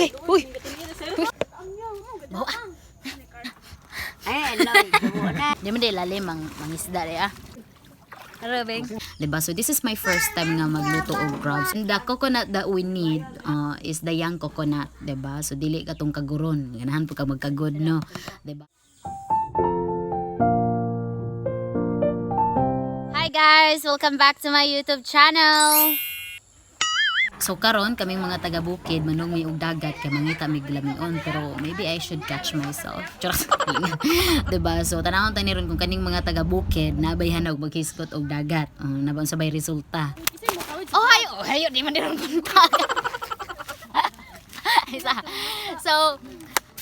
Uy, uy. Bawa. Di man di lalim mangisda rin Beng. Diba? So this is my first time nga magluto og crabs. And the coconut that we need is the young coconut, diba? So dili ka tong kaguron. Ganahan po ka magkagod, no? Diba? Hi guys! Welcome back to my YouTube channel! So karon kaming mga taga bukid manong may og dagat kay mangita mig lamion pero maybe I should catch myself. Charot. Diba? So tanawon tani ron kung kaning mga taga bukid nabayhan og maghiskot og dagat. Nabaon sabay resulta. Oh hayo di man ron punta. So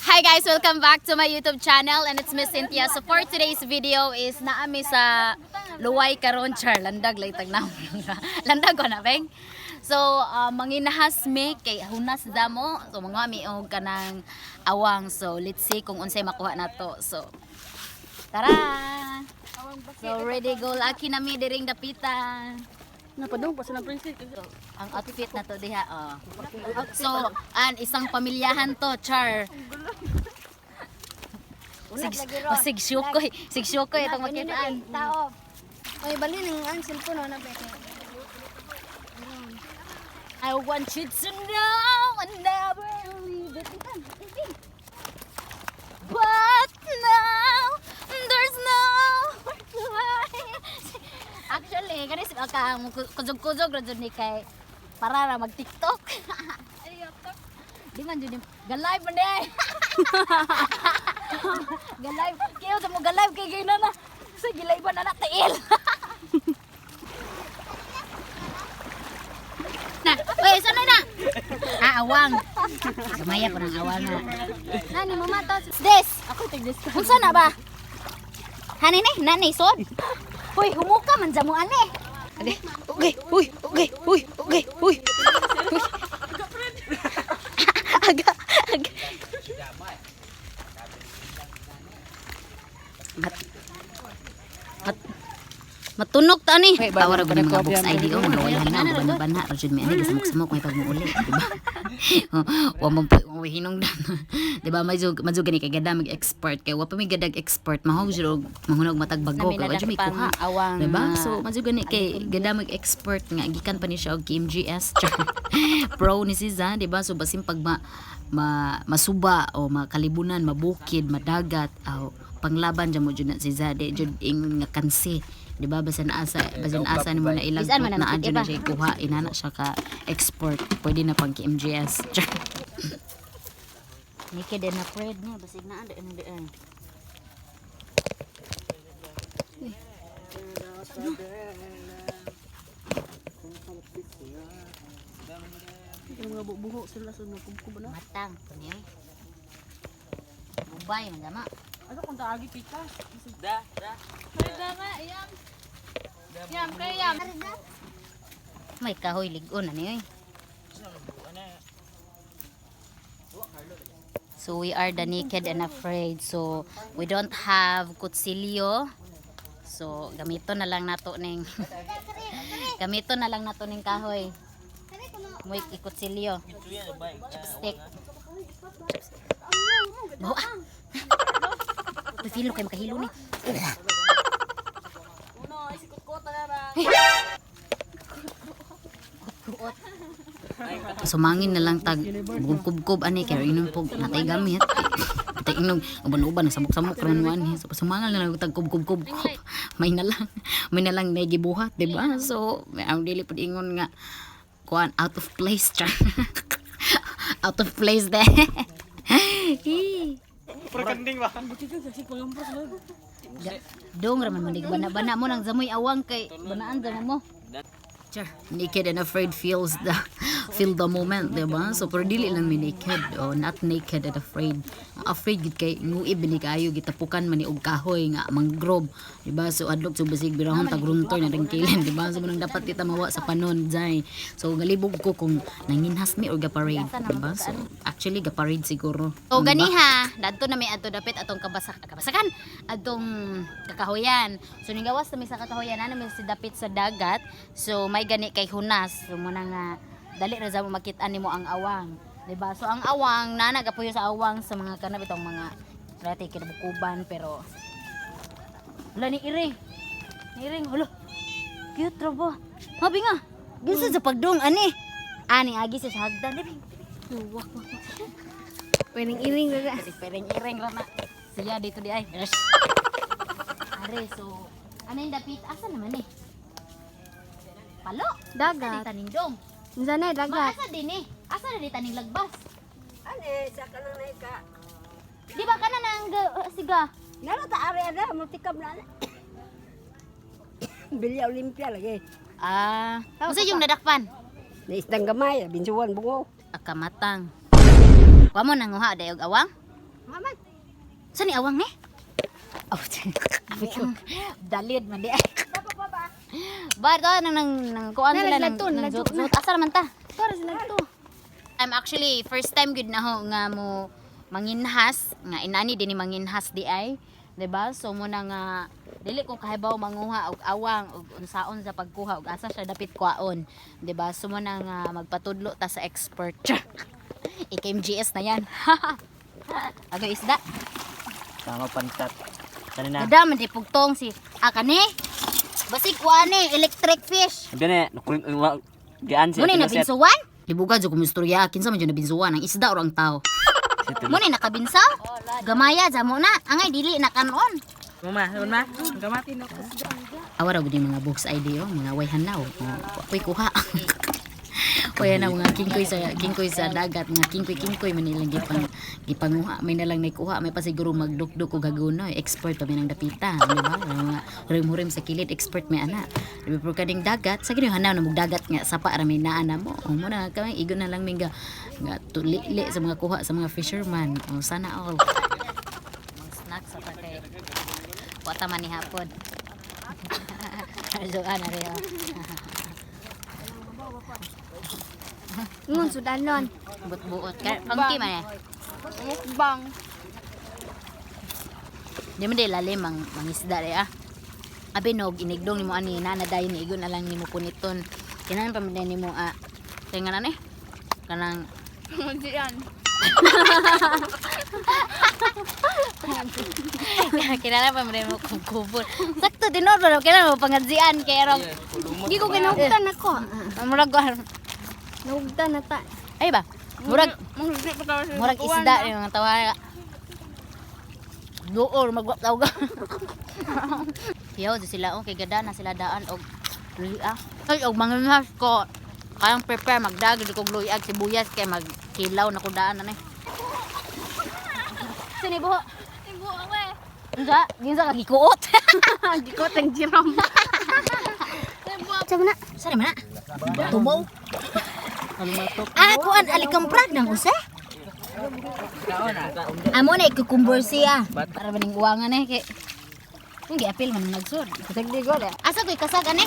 hi guys, welcome back to my YouTube channel and it's Miss Cynthia. So for today's video is naami sa Luway karon char landag laytag na. Landag ko na beng. So, manginahas me kay hunas damo. So, mga miog kanang awang. So, let's see kung unsay makuha na to. So, tara! So, ready go. Laki na mi diring dapitan. Napadong pa sa princess. So, ang outfit na to diha. So, isang pamilyahan to, char. Sigsyokoy. Sigsyokoy itong makitaan. Tao. Ay, bali ng cellphone na peke. I want you to know and never leave it. But now there's no actually, kanis ka kuzog-kuzog ra jud ni kay para ra mag-TikTok. Di man jud ga-live man day. Ga-live. Kayo sa mo ga-live kay gina na. Sa gilive na tiil. Weh, sana na. Awang. Gamaya ko ng awang na. Nani mo mato? Des. Ako tigdes ka. Unsa na ba? Hani ni, nani sod. Hoy, humuka man jamo ani. Okay. Uy. Aga. Matunog ta ni. Tawar ko ng mga books ID o magawayan na banha ra jud mi ani gisamok-samok may pagmuuli, di ba? Wa mo hinungdan. Di ba madyo gani kay gada mag-export kay wa pa mi gadag export mahog jud mangunog matag bago kay wa jud mi kuha. Di ba? So madyo gani kay gada mag-export nga gikan pa ni siya og KMGS. Pro ni Siza, di ba? So basim pag masuba o makalibunan, mabukid, madagat aw panglaban jud mo jud na si Zade jud ingon nga kansi. Di ba basin asa ni mo na ilang na adyo na siya kuha inana siya ka export pwede na pang KMGS. Naked and afraid niya basig na ande Yung mga buho sila sa kumkuba na. matang kaniya. Bubay man dama. Ano kung taagi pika? Da. Harida nga, iyam. Yam, kaya yam. May kahoy ligon na niya. So we are the naked and afraid. So we don't have kutsilyo. So gamito na lang nato ning kahoy. Moy ikutsilyo. Chopstick. Bawa. Pifilo kayo makahilo ni. Sumangin na lang tag kubkub ani kay inon pog natay gamit. Tay inog uban-uban sabok-sabok ranuan ni. So sumangal na lang tag kubkub. May na lang nagibuhat, di ba? So ang dili pud ingon nga kuan out of place cha. Out of place de. Perkending ba? Dong raman man bana mo nang zamoy awang kay banaan damo mo. Sure. Naked and afraid feel the moment, diba? So pero dili lang mi naked o not naked and afraid. Afraid gid kay nguib ni kayo gitapukan man ni og kahoy nga mangrove, diba? So adlok so basig birahon tagruntor na dangkilen, diba? So nang dapat kita mawa sa panon jay. So galibog ko kung nanginhas mi or ga-parade, diba? So actually ga-parade siguro. So ganiha, dadto na may adto dapit atong kabasakan atong kakahoyan. So nigawas na mi sa kakahoyan na mi si dapit sa dagat. So may gani kay hunas. So muna nga dali ra mo makita nimo ang awang. Diba? So ang awang, nanagapuyo sa awang sa mga kanab itong mga dati kinabukuban pero wala ni Iring. Ni Iring, hulo. Cute ra ba? Habi nga. Ginsa sa pagdong ani. Ani agi sa hagdan. Dibi. Wak. Pwedeng iring na. Kasi pereng Iring ra na. Siya dito di ay. Are so ano yung dapit? Asa naman eh? Palo. Dagat. Asa di tanindong. Minsan na dagat. Asa din eh? Asa na di taning lagbas? Ane, sa kanang na ka. Di ba ka na nang siga? Nara ta area ada multikab na. Bilya Olimpia lagi. Ah, masa yung nadakpan? Na isdang gamay, binsuwan bungo. Akamatang. Wa mo nanguha dayog awang? Maman. Saan ni awang ni? Oh, dalid man di ay. Ba to nang kuan sila nang zut. Asa man ta? Para sila to. I'm actually first time gud na ho nga mo manginhas nga inani din ni manginhas di ay. 'Di ba? So mo na nga dili ko kahibaw manguha og awang og unsaon sa pagkuha og asa siya dapit kwaon. 'Di ba? So mo na nga magpatudlo ta sa expert. IKMGS na yan. Aga isda. Sama pantat. Kanina. Kada man di pugtong si kani. Basig kuan ni electric fish. Sabi na, gaan siya. Muna na binsuwan? Libugan jo kumistorya kinsa man jo na binsuwan ang isda or ang tao. Muna nakabinsaw? Gamaya jamo na angay dili na kanon. Mama, gamati na. Awara gud mga box ID mga way hanaw. Ako'y kuha. Kaya na mga kingkoy sa dagat nga kingkoy man nilang gipanguha may nalang naikuha may pa siguro magdukduk og gagunoy expert pa may nang dapita di ba mga hurim-hurim sa kilid expert may ana di ba pero kading dagat sa gini hanaw na dagat nga sapa ra may naa na mo muna kami igon na lang minga nga tulili sa mga kuha sa mga fisherman sana all snacks sa kay wata man ni hapon so ana rin Ngun sudanon. buot-buot pangki man eh Bang. di man di lalim mangisda re abi nog inigdong nimo ani nanadayon ni igon na lang nimo puniton kinahanglan pa man nimo tinganan eh kanang Diyan. kinahanglan pa man nimo kubur sakto dinodlo kinahanglan mo pangadzian kay ro Hindi ko kinautan ako. murag Naugdan na ta. ay ba murag isda yung mga tawa dool magwaptaw ka yaw di sila kay gada na sila daan og luya ay og manginhas ko kayang prepare magdagod kog luya sibuyas kay magkilaw na ko daan na sini buho Ibu ako eh. ginsa ka gikuot Gikot ang jiram. sabi na sari man na tumaw kuan alikamprag nang use amo na ikukumbor siya para maning uwangan eh kay kung giapil man nagsud Sagdi ko le. asa ko'y kasag ani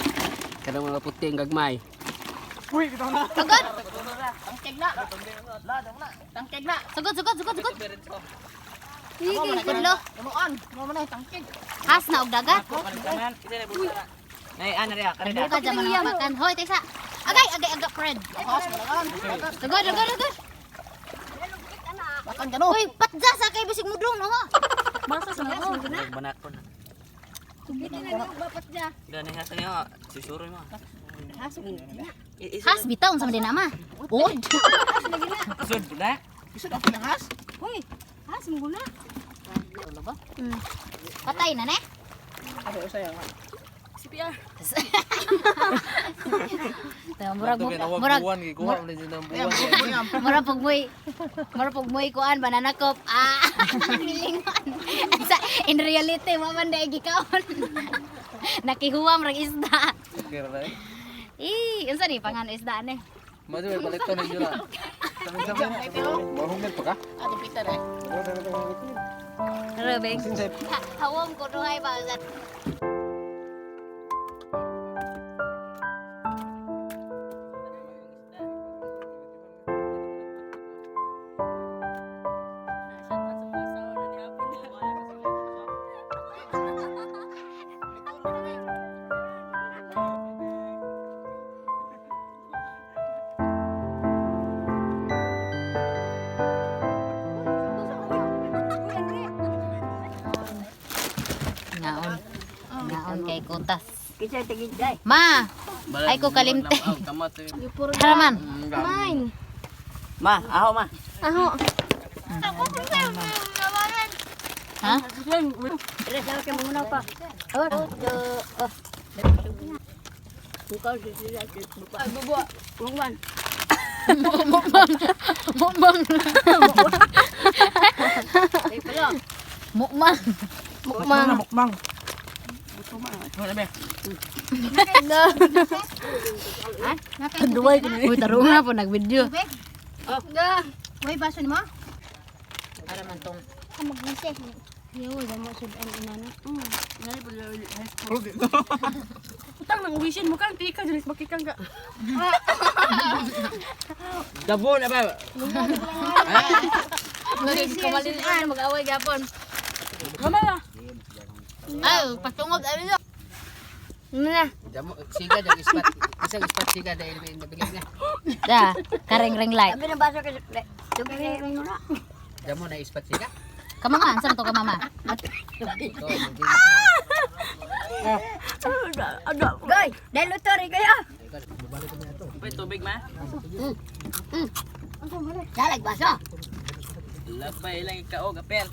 Kadang mga puti ang gagmay. Sugod. Tangkeg na. Sugod. Sige. Kudlo. Has na og dagat. Nay, ana rin. Kudlo ka dyan makan. Hoy, tesa. Agay, friend. Sugod. Makan ka no. Hoy, patja sa kay bisig mudrong no ho. Basa sa mga. Banak ko na. Hindi na bapat niya. Dani hasa niyo, susuroy mo. Has bitaw sa din ama. Od. Sud na. Hoy, has mo guna. Ulo ba? Patay na ne? CPR. Murag pugmoy kuan bananakop. Milingon. In reality maman dai gikaon. Nakihuwam rag isda. Unsa ni pangan isda ne? Maju balik to ni jula. Mahumit pa ka? Rebeng. Hawom ko duhay ba Kutas. Kita tigid day. Ma, ay ko kalimte. Kamat. Haraman. Mine. Ma, aho ma. Aho. Ha? Tres na ka muna pa. Bukan sila buka. Ay, bubo. Lungwan. Mukbang. Ay pala. Mukbang. Mukmang. Wala ba? Duway ko Uy, taro nga po nag-video. Uy, baso ni mo? Para man tong Maglise. Yo, damo sud ang inana. Utang nang wisin mo kang tika jenis makikang ka. Dabo na ba? kumalin mag-away gapon. Mama na. Ay, patungod ano yun? Na. Damo siga dag ispat. Isang ispat siga dahil may nabilig na. Da, karing-ring light. Sabi na baso ka. Tugay mo na. Damo na ispat siga. Kamangan, saan to ka mama? Goy, dahil lutori kaya. May tubig ma? Dalag baso. Labay lang ikaog apel.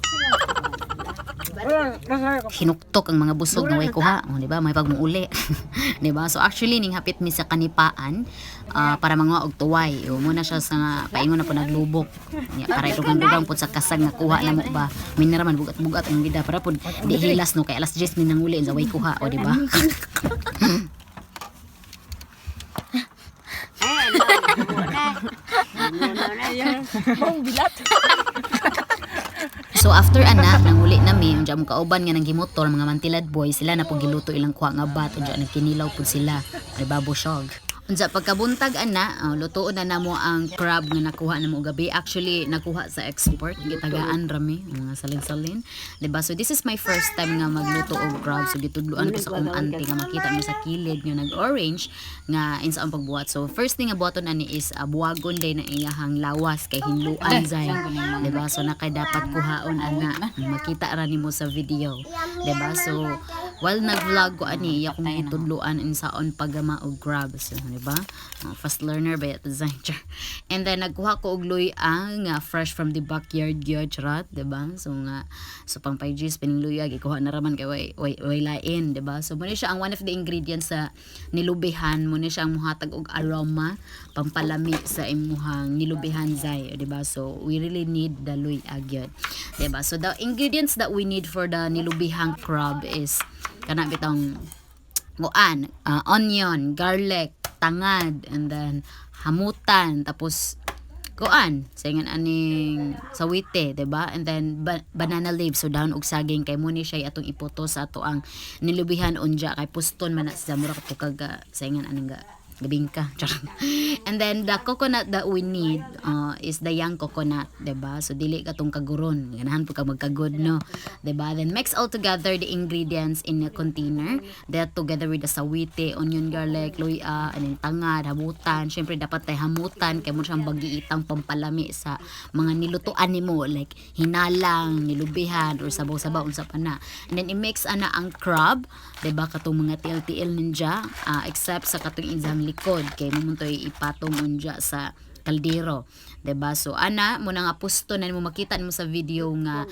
Hinuktok ang mga busog na way kuha, di ba? May pagmuuli. Di ba? So actually ning hapit mi sa kanipaan para mga og tuway. O muna siya sa paingon na po naglubok. Para idugang-dugang pud sa kasag nga kuha na mo ba. Minaraman bugat-bugat ang vida para pud di hilas no kay alas 10 min nanguli sa way kuha, o di ba? So after ana nanguli nami unja mo kauban nga nang gimotor mga mantilad boy sila na pong giluto ilang kuha nga bat unja nagkinilaw pud sila may babosyog. Unsa pagkabuntag ana lutoon na namo ang crab nga nakuha namo gabi. Actually nakuha sa export gitagaan rami mga salin-salin, diba? So this is my first time nga magluto og crab. So gitudloan ko sa akong auntie nga makita mo sa kilid nga nag-orange nga insa ang pagbuhat. So first thing nga buhaton ani is buwagon day na iyahang lawas kay hinluan zay, diba? So nakay dapat kuhaon ana makita ra nimo sa video, diba? So while nag-vlog ko ani iya kong gitudloan insaon pagama og crab. So diba? Fast learner ba yata design. And then nagkuha ko og luyang nga fresh from the backyard gyud charot, diba? So nga so pang 5 Gs pining luyag ikuha na raman kay way lain, diba? So mo ni siya ang one of the ingredients sa nilubihan, mo ni siya ang muhatag og aroma pampalami sa imuhang nilubihan zay, diba? So we really need the luyag gyud, diba? So the ingredients that we need for the nilubihang crab is kana bitong onion, garlic, tangad, and then hamutan, tapos kuan saingan aning sawite, diba? And then banana leaves, so dahon og saging kay mo ni siya atong iputo sa ato ang nilubihan unja kay puston man na sa mura ko kag saingan aning gabingka. And then the coconut that we need is the young coconut, diba? So dili ka tong kaguron, ganahan po ka magkagod, no, diba? Then mix all together the ingredients in a container, that together with the sawite, onion, garlic, luya, aning tangad, hamutan. Syempre dapat tay hamutan kay mo siyang bagiitang pampalami sa mga nilutuan nimo like hinalang, nilubihan or sabaw-sabaw unsa pa na. And then i-mix ana ang crab, diba? Katong mga tiil-tiil ninja, except sa katong izang likod kay mo to ipatong unja sa kaldero, diba? So ana mo na nga pusto na mo makita nimo sa video nga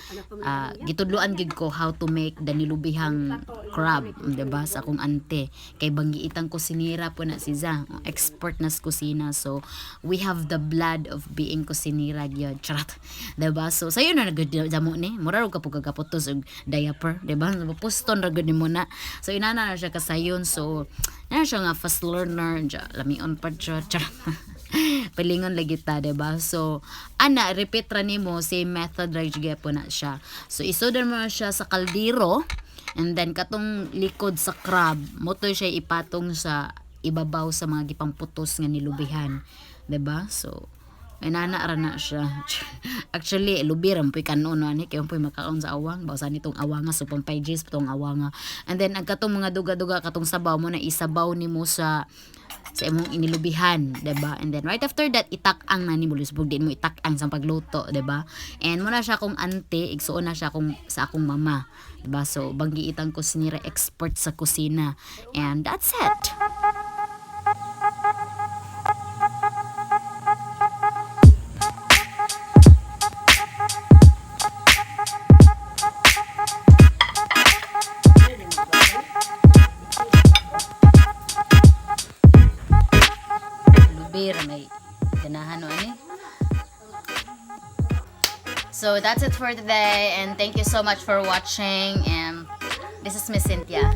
gitudloan gid ko how to make the nilubihang crab, diba? Sa akong ante kay banggiitang kusinira po na si Za, expert na sa kusina. So we have the blood of being kusinira gyud charot, diba? So sayo na nagud damo ni mura og kapug kagaputos og diaper, diba? Puston ra gud nimo na. So inana na siya kasayon. So na siya nga fast learner, lamion pa siya charot. Palingon lagi ta, diba? So ana repeat ra nimo same method ra gyud po na siya. So isodan mo na siya sa kaldero, and then katong likod sa crab mo to siya ipatong sa ibabaw sa mga gipamputos nga nilubihan, diba? So Ay nana ra na siya. Actually, lubiram po'y kanon no ani kay po'y makaon sa awang. Bawsa nitong awanga so pampayjis tong awanga. And then ang katong mga duga-duga katong sabaw mo na isabaw nimo sa imong inilubihan, 'di ba? And then right after that itak-ang na nimo lusbog din mo itak-ang sa pagluto, 'di ba? And muna siya kung ante, igsuon na siya kung sa akong mama, 'di ba? So banggiitan ko sinira expert sa kusina. And that's it. Lubir may ganahan no ani. So that's it for today and thank you so much for watching and this is Miss Cynthia.